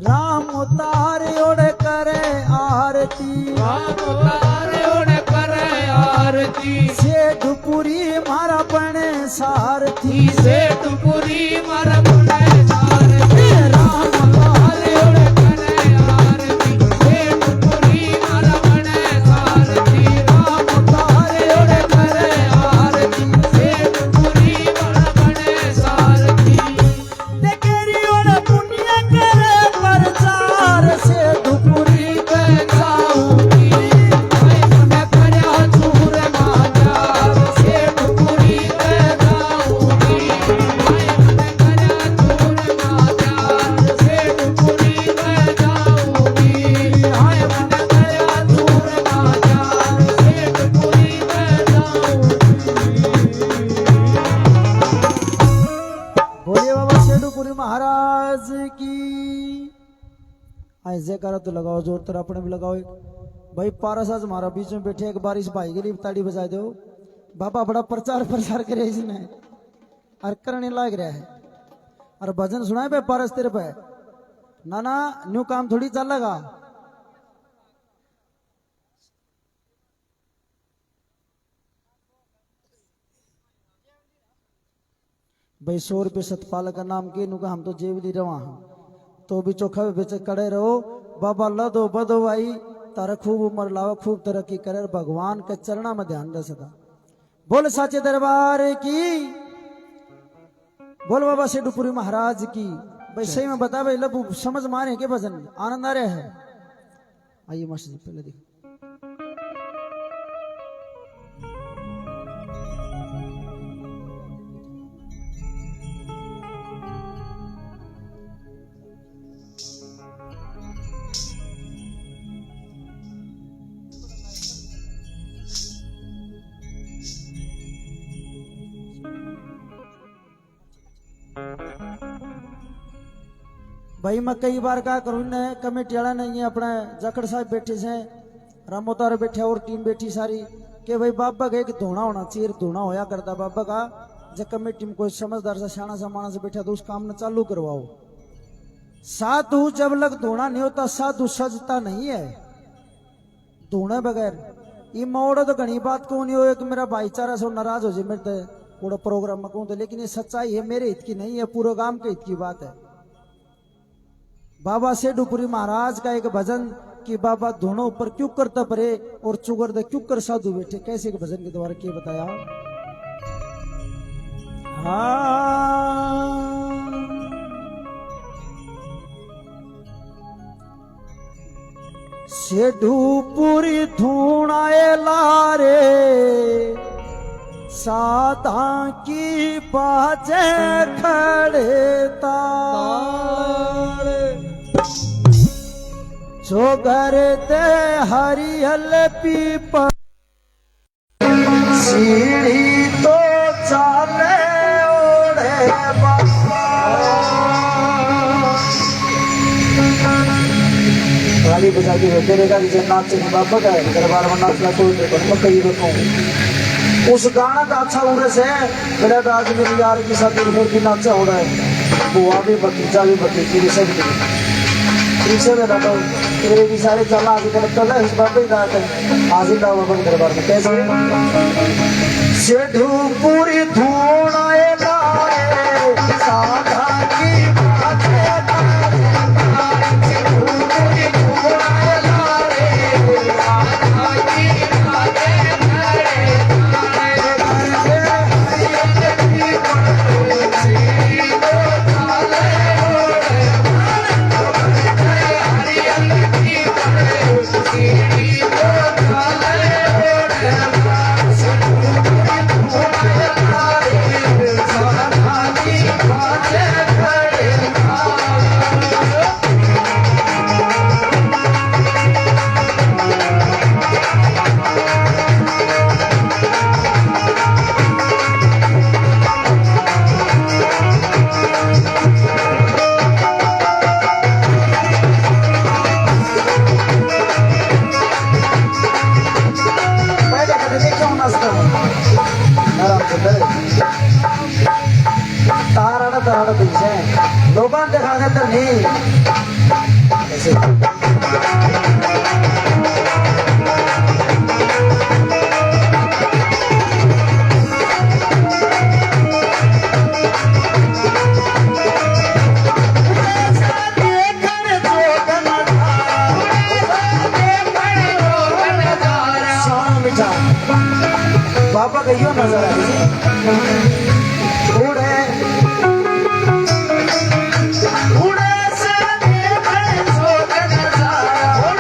राम तारे ओढ़ करे आरती सेठपुरी मारा बने सारथी सेठपुरी मारा बने सारथी राम तारे ओढ़ करे आरती सेठपुरी मारा बने सारथी राम तारे ओढ़ करे आरती सेठपुरी मारा बने सारथी तेरी ओढ़ पुण्य करे प्रचार सेठपुरी पे जाऊंगी मैं मन करया चूर बाजार सेठपुरी पे जाऊंगी मैं मन करया चूर बाजार सेठपुरी पे जाऊंगी हाय मन करया चूर बाजार सेठपुरी पे जाऊंगी बोलिए बाबा सेठपुरी महाराज की ऐसे करो तो लगाओ जोर तरह अपने भी लगाओ एक भाई पारस आज हमारा बीच में बैठे एक बार इस भाई के लिए ताड़ी बजा दो बाबा बड़ा प्रचार प्रसार करे इसने और करने लग रहा है और भजन सुनाए पे पारस तेरे पे ना ना न्यू काम थोड़ी चलेगा भाई 100 रुपये सतपाल का नाम के नु का हम तो जेब ली रवा तो भी चोखा बेच कड़े रहो बाबा लदो बदो भाई तारा खूब उम्र लावा खूब तरक्की करे भगवान के चरणा में ध्यान दे सदा बोल साचे दरबार की बोल बाबा सेठपुरी महाराज की भाई सही में बता भाई लबू समझ मारे के भजन आनंद आ रहा है आइए मास्टर जी पहले देखो भाई मैं कई बार क्या करूँ ने कमेटी वाला नहीं है अपने जकड़ साहब बैठे से रामोतार बैठे और टीम बैठी सारी के भाई बाबा का एक धोना होना चाहिए धोना होया करता बाबा का जब कमेटी में कोई समझदार सा सियाना सा मानस बैठा तो उस काम ने चालू करवाओ साधु जब लग धोना नहीं होता साधु सजता नहीं है धोने बगैर ये मोड़ तो घनी बात को नहीं हो कि मेरा भाईचारा से नाराज हो जाए मेरे पूरा प्रोग्राम में कहूँ तो लेकिन ये सच्चाई है मेरे हित की नहीं है पूरे गांव के हित की बात है बाबा सेठपुरी महाराज का एक भजन कि बाबा दोनों ऊपर क्यों करता परे और चुगर दे क्यों कर साधु बैठे कैसे एक भजन के द्वारा क्या बताया सेठपुरी धूणाए लारे साधा की बाजे खड़े ता सो घर ते हरियल पीपल सीढ़ी तो चाले ओढ़े गाली बजा के तेरे का जिसे नाच बाबा का दरबार में नाचना तो मैं कही रखूं उस गाना का अच्छा उड़े से मेरा तो आज मेरी यार की शादी फिर भी नाचा हो रहा है बुआ भी भतीजा भी भतीजी भी सब पीछे में बैठो तेरे भी सारे चलना आगे तरफ चल इस बात पे दात आज ही बाबा के दरबार में कैसे सेठू पूरी धूण आए लाए साधा की बातें लोगों देखा गया तो नहीं बाबा कहियो नजर आई उड़े से देखने जो नजारा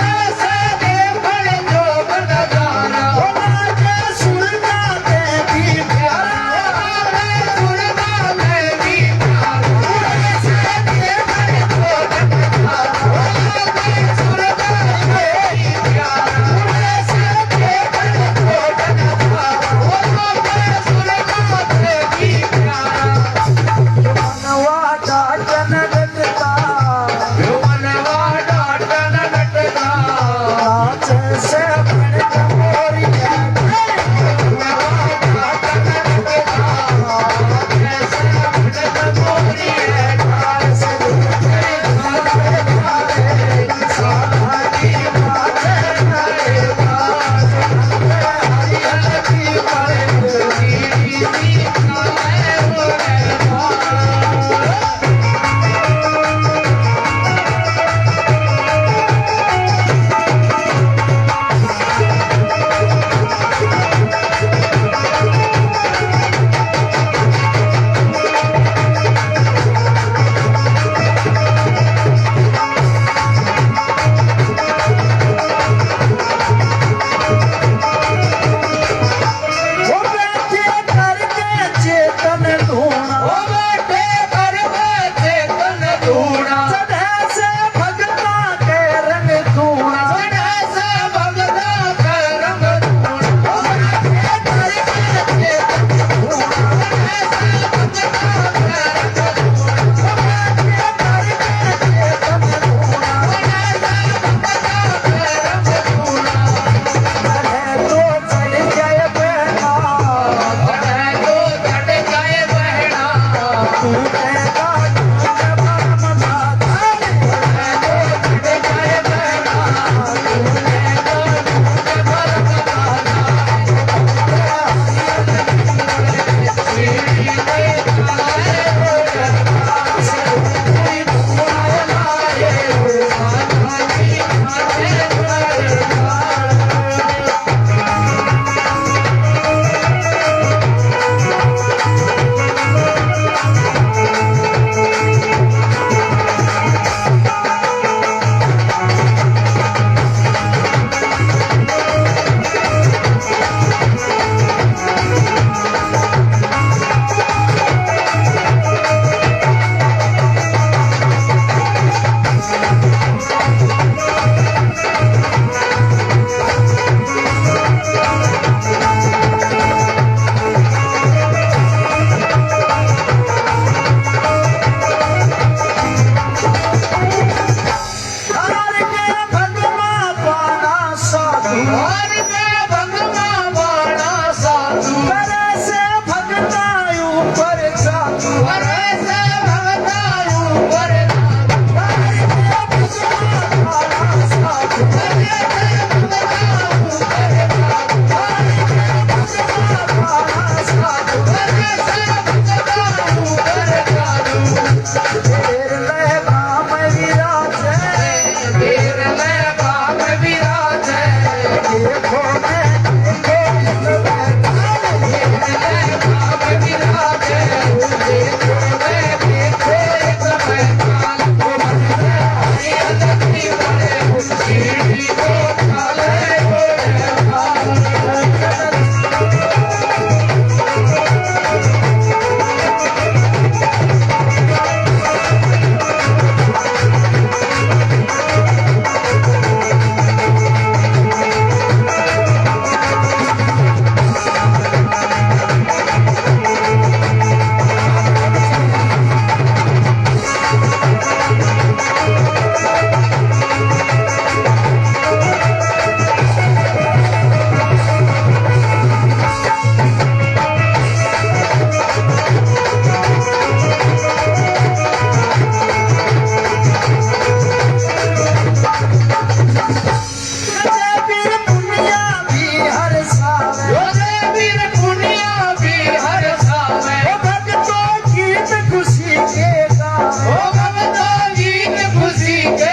ओ भगता गीत खुशी के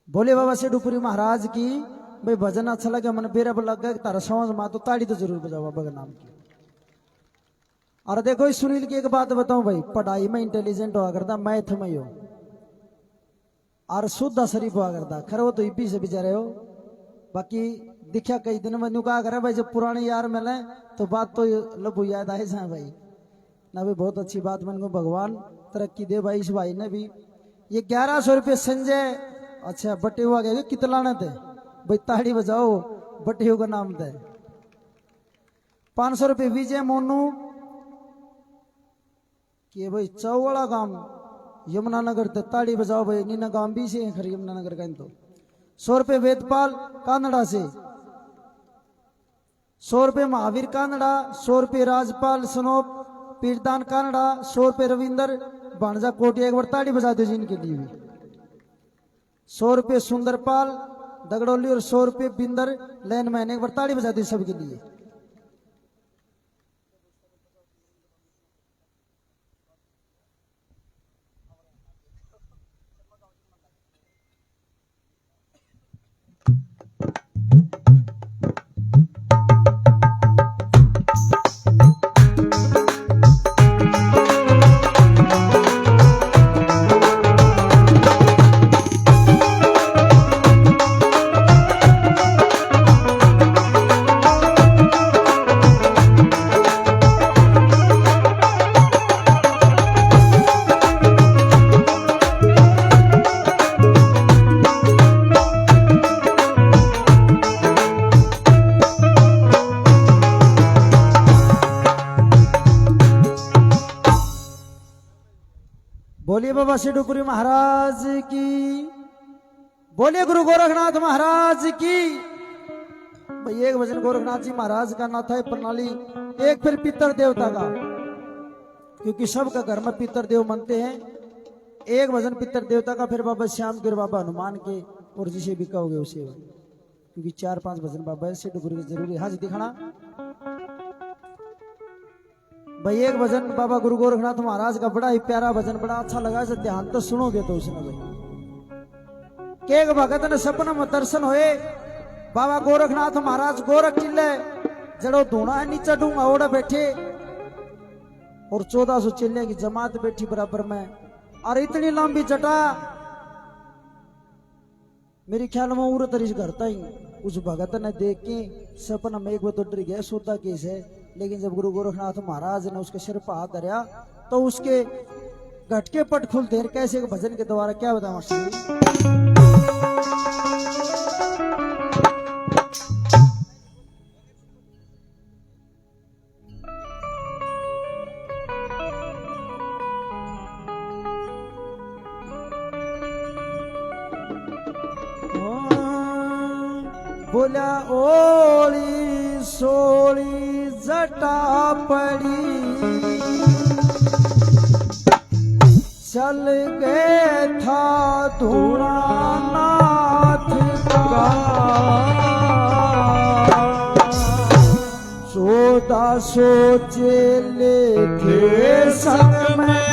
बोले बाबा से डुपुरी महाराज की भाई भजन अच्छा लगे मन बेरा लग गया तारा समझ में तो ताड़ी तो जरूर बजाओ बाबा के नाम की। और देखो इस सुनील की एक बात बताऊं भाई, पढ़ाई में इंटेलिजेंट हुआ करता, मैथ में हो और शुद्ध शरीफ हुआ करता, खैर वो तो ईपी से बेचारे हो। बाकी दिखा कई दिन में कहा करे भाई जब पुराने यार मिले तो बात तो लबू याद आए जा भाई ना भाई। बहुत अच्छी बात मन को भगवान तरक्की दे भाई इस भाई ने भी। ये 1100 रुपये संजय अच्छा बटे हुआ गया कितना थे भाई, ताड़ी बजाओ बटे का नाम थे। 500 रुपये विजय मोनू कि भाई चौवाड़ा गांव यमुनानगर थे, ताड़ी बजाओ भाई। नीना गांव भी से खरी यमुनानगर का तो। 100 रुपये वेदपाल कानड़ा से, 100 रुपये महावीर कानड़ा, 100 रुपये राजपाल सनोप पीरदान कानड़ा, 100 रुपये रविंदर भाणजा कोटिया, एक बार ताड़ी बजा दो जी इनके लिए भी। 100 रुपये सुंदरपाल दगड़ोली और 100 रुपये बिंदर लैन मैंने, एक बार ताड़ी बजा दी सबके लिए। बोलिए बाबा सिद्धपुरी महाराज की, बोलिए गुरु गोरखनाथ महाराज की। भाई एक भजन गोरखनाथ जी महाराज का ना था प्रणाली, एक फिर पितर देवता का, क्योंकि सबका घर में पितर देव मनते हैं। एक भजन पितर देवता का, फिर बाबा श्याम के और बाबा हनुमान के, और जिसे भी कहोगे उसे, क्योंकि 4-5 भजन बाबा सिद्धपुरी के जरूरी। हाँ जी दिखाना भाई। एक भजन बाबा गुरु गोरखनाथ महाराज का बड़ा ही प्यारा भजन, बड़ा अच्छा लगा, इसे ध्यान तो सुनोगे तो उसने भाई। के एक भगत ने सपना में दर्शन होए, बाबा गोरखनाथ महाराज गोरख चिल्ले जड़ो धूना है नीचे डूंगा ओढ़े बैठे, और 1400 चिल्ले की जमात बैठी बराबर में, और इतनी लंबी जटा मेरी ख्याल में उर तरीस करता ही। उस भगत ने देख के सपना में एक बार तो डर गया, सोता केस है, लेकिन जब गुरु गोरखनाथ महाराज ने उसके सिर पर हाथ धरा तो उसके घटके पट खुलते हैं। कैसे भजन के द्वारा क्या बताऊं बोला ओली सोली जटा पड़ी, चल गए था धूणा नाथ का, 1400 चेले थे संग में,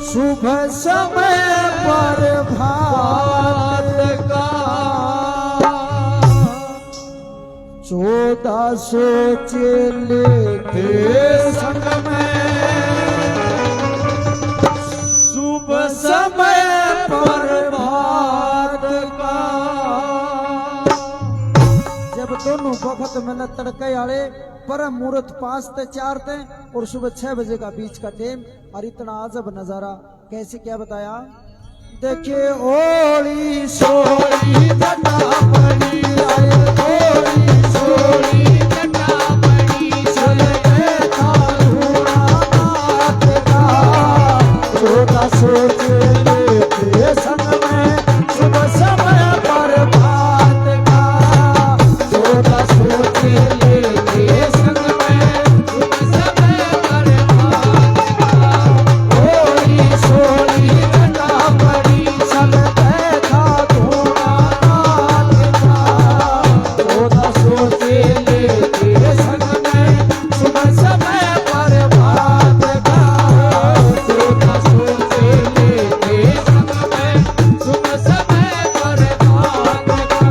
सुबह समय पर भात का, 1400 चेले तेरे संग में शुभ समय प्रभात का। जब दोनों वक्त मैंने तड़के आले पर मुहूर्त 5 से 4 थे और सुबह 6 बजे का बीच का टाइम और इतना अजब नजारा कैसे क्या बताया। देखे ओली सोली जटा पड़ी आए ओली सोली जटा पड़ी चलते था धूना नाथ का 1400 चेले थे संग में सुबह समय पर बात का 1400 चेले थे संग में शुभ समय प्रभात का। ओली सोली जटा पड़ी चलते था धूना नाथ का 1400 चेले थे संग में सुबह समय पर बात का 1400 चेले थे संग में शुभ समय प्रभात का।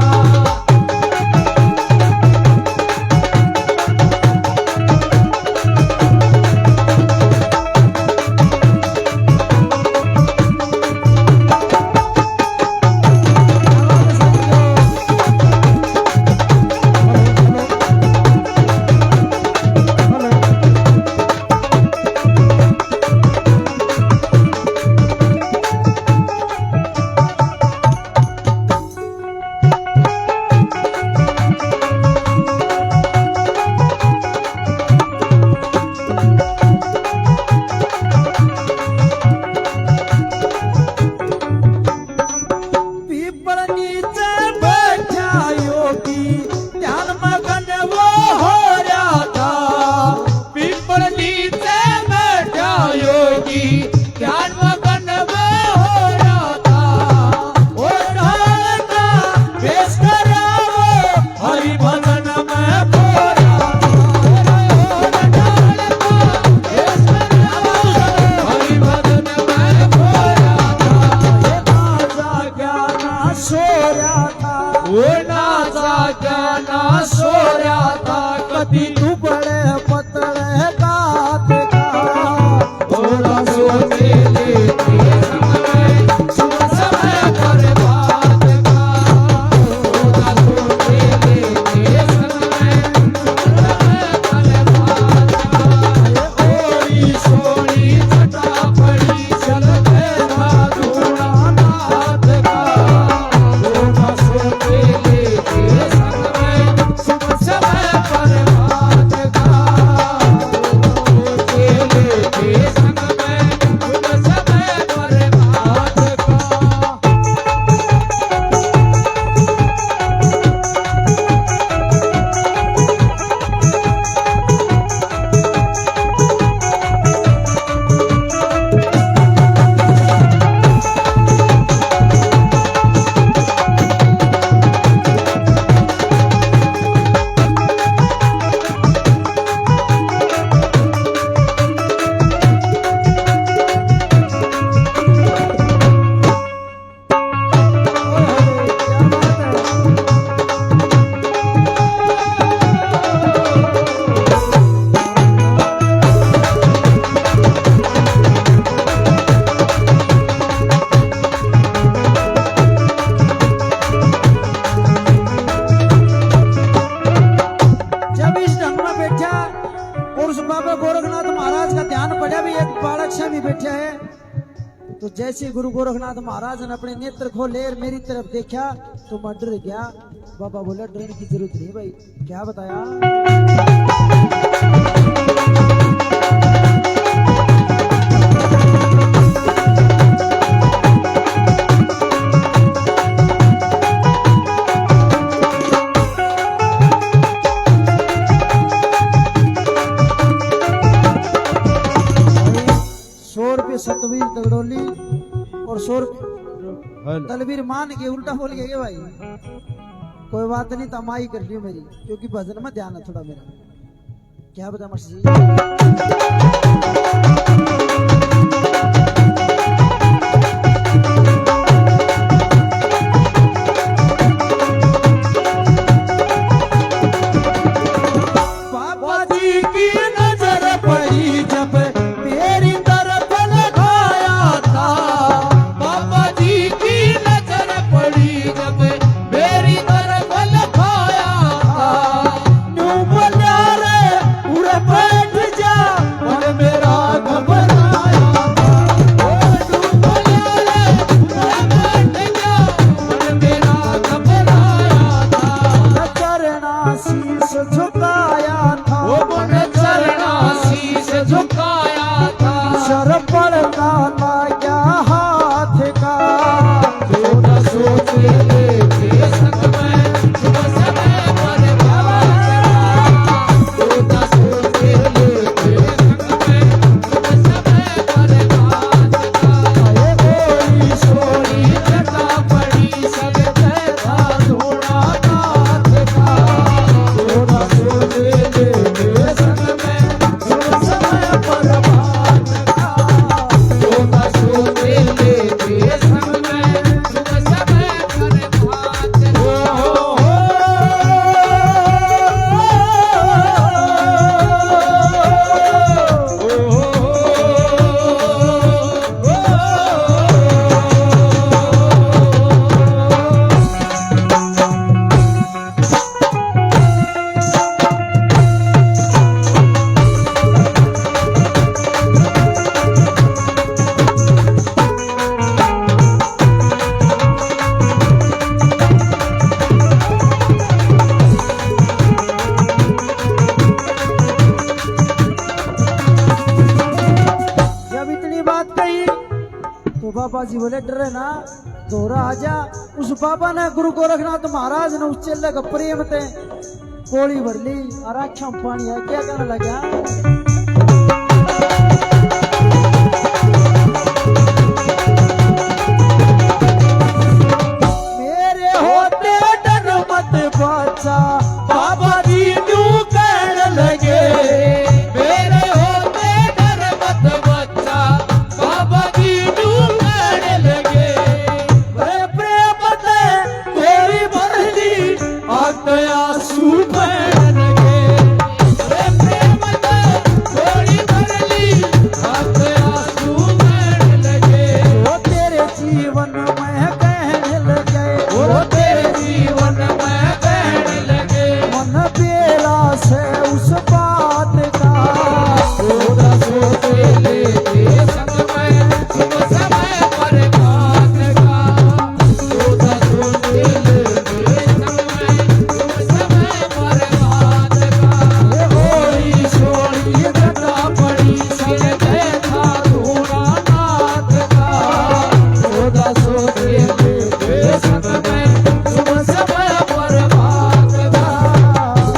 पीपल नीचे बैठा योगी ध्यान मगन वो हो रहा था पीपल नीचे बैठा योगी ध्यान मगन में हो रहा था। ओ ढालना पेश करा वो हरि भजन में खो रहा हरि भजन में खो रहा था। ये राजा ज्ञाना सो रहा था वो नाचा गाना सो रहा था कभी तू बड़े पतले गात का थोड़ा सोचे लेते समय शुभ समय प्रभात का। थोड़ा सोचे लेते समय शुभ समय प्रभात का। ओली सोली जटा पड़ी चलते था धूना नाथ का। थोड़ा सोचे लेते समय शुभ समय प्रभात का। सोचे लेते समय शुभ समय प्रभात का। जब इस ढंग में बैठा और उस बाबा गोरखनाथ महाराज का ध्यान पड़ा भी एक बालक से भी बैठा है तो जैसे गुरु गोरखनाथ महाराज ने अपने नेत्र खोले और मेरी तरफ देखा तो मैं डर गया। बाबा बोला डरने की जरूरत नहीं भाई क्या बताया। सतवीर तगड़ोली और 100 तलवीर मान के उल्टा बोल गए भाई कोई बात नहीं तमाही कर लियो मेरी क्योंकि भजन में ध्यान है थोड़ा मेरा क्या बता मर्सी बाबा जी बोले डरे ना दोहरा आजा। उस बाबा ने गुरु गोरखनाथ महाराज ने उस चेले का प्रेम ते कोड़ी भर ली और आँखों में पानी है क्या कहने लगा। बाबा जी यूं कहने लगे मेरे होते डर मत बच्चा बाबा जी यूं कहने लगे प्रेम ते कोई भरली आग आंसू बहने लगे प्रेम ते कोई भरली आग आंसू बहने लगे वो तेरे जीवन में कहने लगे वो तेरे जीवन में से उस बात का सोदा सोते लेके संग में तुम समय पर बात का सोदा सोते लेके संग में तुम समय पर बात का होली सोली घटा पड़ी सिर देखा धूना नाथ का सोदा सोते लेके संग में तुम समय पर बात का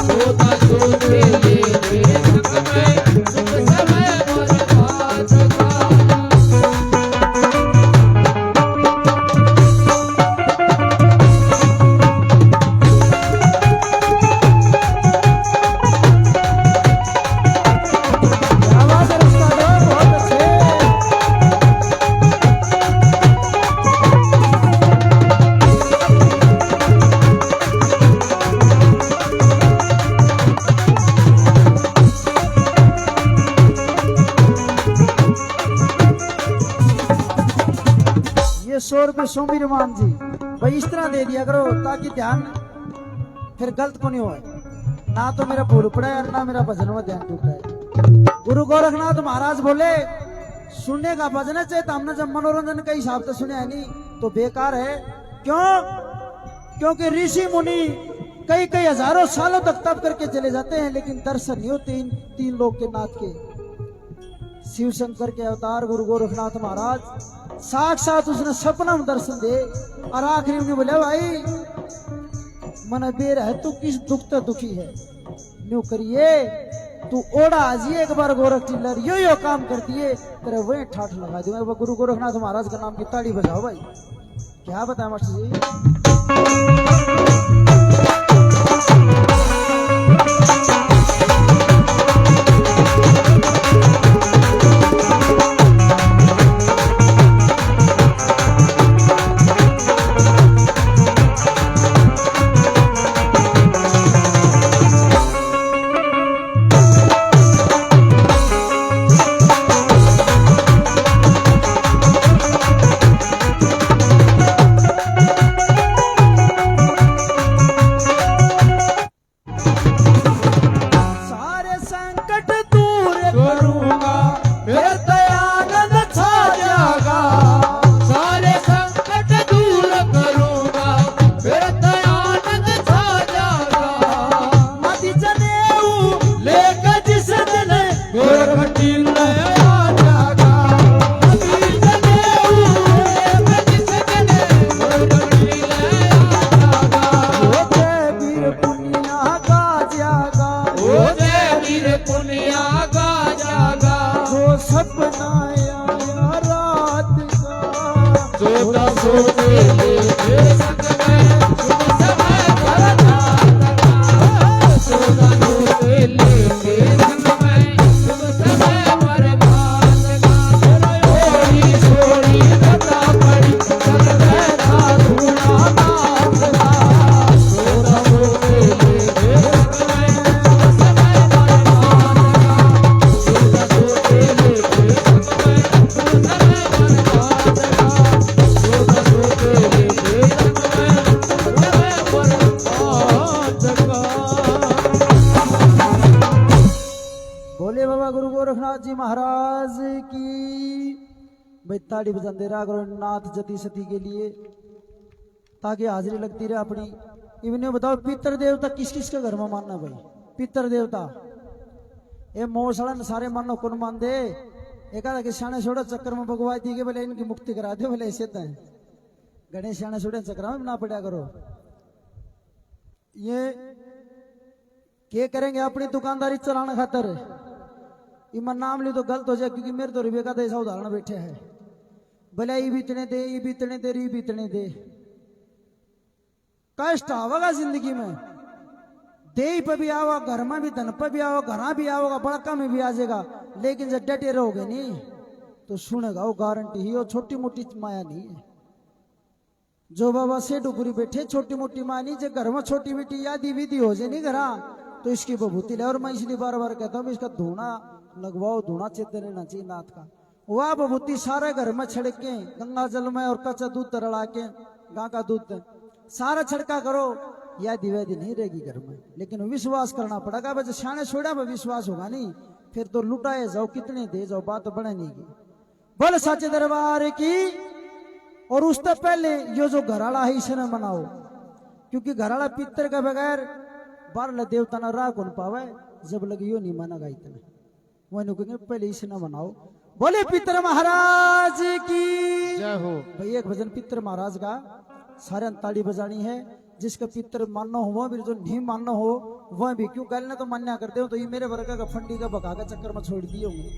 सोदा सोते लेके संग में तुम समय पर बात का आवाज रस्ता दो बहुत अच्छे। ये 100 रुपये सोमीर मान जी भाई इस तरह दे दिया करो ताकि ध्यान फिर गलत को नहीं हो ना तो मेरा भूल पड़ा है ना मेरा भजन में ध्यान टूटा है। गुरु गोरखनाथ महाराज बोले सुनने का भजन है चाहे तो हमने जब मनोरंजन के हिसाब से सुने है नहीं तो बेकार है। क्यों? क्योंकि ऋषि मुनि कई कई हजारों सालों तक तप करके चले जाते हैं लेकिन दर्शन नहीं होते इन तीन लोक के नाथ के। शिव शंकर के अवतार गुरु गोरखनाथ महाराज साक्षात उसने सपना में दर्शन दे और आखिरी में बोले भाई मन बेर है तू किस दुख तो दुखी है न्यू करिए तू ओढ़ा आजिए एक बार गोरख चिल्लर यो काम कर दिए तेरे वही ठाठ लगा दूंगा। गुरु गोरखनाथ महाराज का नाम की ताड़ी बजाओ भाई। क्या बताया मास्टर जी। सारे संकट दूर करूंगा फिर दयानंद छा जाएगा सारे संकट दूर करूंगा फिर दयानंद छा जाएगा मति जनेऊ लेकर जिस दिन गोरखटी लय आ जाएगा अभी जनेऊ लेकर जिस दिन गोरखटी लय आ जाएगा ओ जय वीर पुनिया का जागा ओ जय वीर पुनिया गा जागा जो सपना आया रात का सोता सोते लेके संग में तुम समय पर बात का सोता सोते लेके संग में तुम समय पर बात का होली सोली घटा पड़ी सर बैठा धूना नाथ का सोता सोते लेके संग में तुम समय पर बात का सोता सोते लेके संग में तुम समय पर बात का सोता सोते लेके संग में तुम समय पर बात का। बोले बाबा गुरु गोरखनाथ जी महाराज की भाई ताड़ी बजाते रहा करो नाथ जति सती के लिए ताकि हाजिरी लगती रहे अपनी। इवने बताओ पितर देवता किस किस के घर में मानना भाई? पितर देवता ये मोसड़न सारे मानो कौन मान दे एक आधा के सियाने छोड़ो चक्कर में भगवाई दी के बोले इनकी मुक्ति करा दो, बोले ऐसे तो गणेश सियाने छोड़े चक्कर में ना पड़ा करो। ये क्या करेंगे अपनी दुकानदारी चलाने खातर, इमन नाम ली तो गलत हो जाए, क्योंकि मेरे तो रिबे का तो ऐसा उदाहरण बैठे है, बोले ये बीतने दे, ये बीतने दे, ये बीतने दे। कष्ट आवेगा जिंदगी में, देह पे भी आओ, घर में भी, धन पे भी आओ, घर भी आओगा, बड़का में भी आ जाएगा, लेकिन जब डटे रहोगे नहीं तो सुनेगा वो गारंटी ही, वो छोटी मोटी माया नहीं है। जो बाबा सेठ ऊपरी बैठे छोटी मोटी माया नहीं, जो घर में छोटी मोटी यादी विधि हो जाए नहीं घरा तो इसकी बभूति ले। और मैं इसलिए बार बार कहता हूँ इसका धूना लगवाओ, धूना चेते रहना चाहिए नाथ का। वह बभूति सारे घर में छिड़के गंगा जल में और कच्चा दूध रला के, गां का दूध सारा छिड़का करो, या दिवेदी नहीं रहेगी घर में। लेकिन विश्वास करना पड़ेगा, बस सियाने छोड़ा में विश्वास होगा नहीं, फिर तो लुटाए जाओ कितने दे जाओ, बात बने नहीं की। बोल सच्चे दरबार की। और उससे पहले ये जो घराला है इसे न मनाओ, क्योंकि घराला पितर के बगैर बारह देवता न राह कौन पावे, जब लगे यो नहीं माना इतना वही कहेंगे पहले इसे न मनाओ। बोले पितर महाराज की जय हो। भाई एक भजन पितर महाराज का सारे ताड़ी बजानी है, जिसका पितर मानना हो वह भी, जो नहीं मानना हो वह भी। क्यों कहने तो मान्या करते हो, तो ये मेरे वर्ग का फंडी का बका का चक्कर में छोड़ दिए होंगे।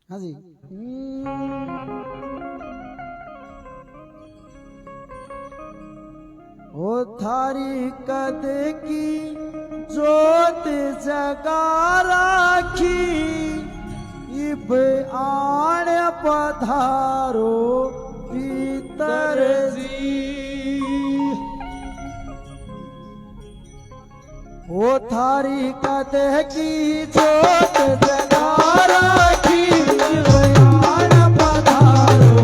हाँ जी। ओ थारी कद की जोत जगा राखी, इब आण पधारो भीतर जी। ओ थारी कद की जोत जगा राखी, इब आण पधारो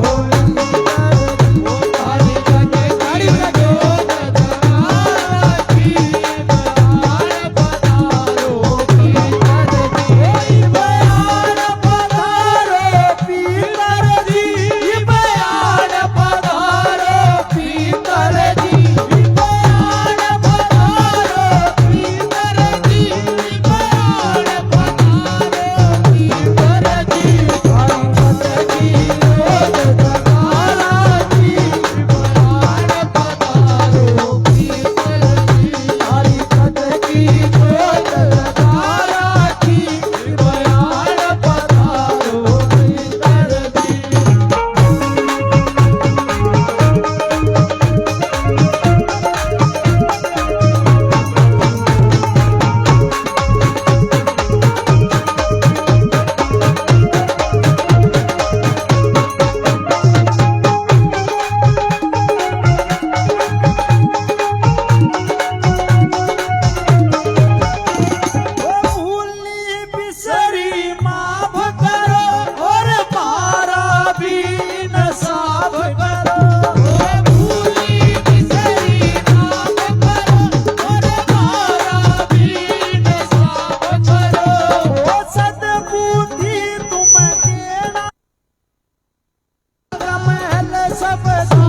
सब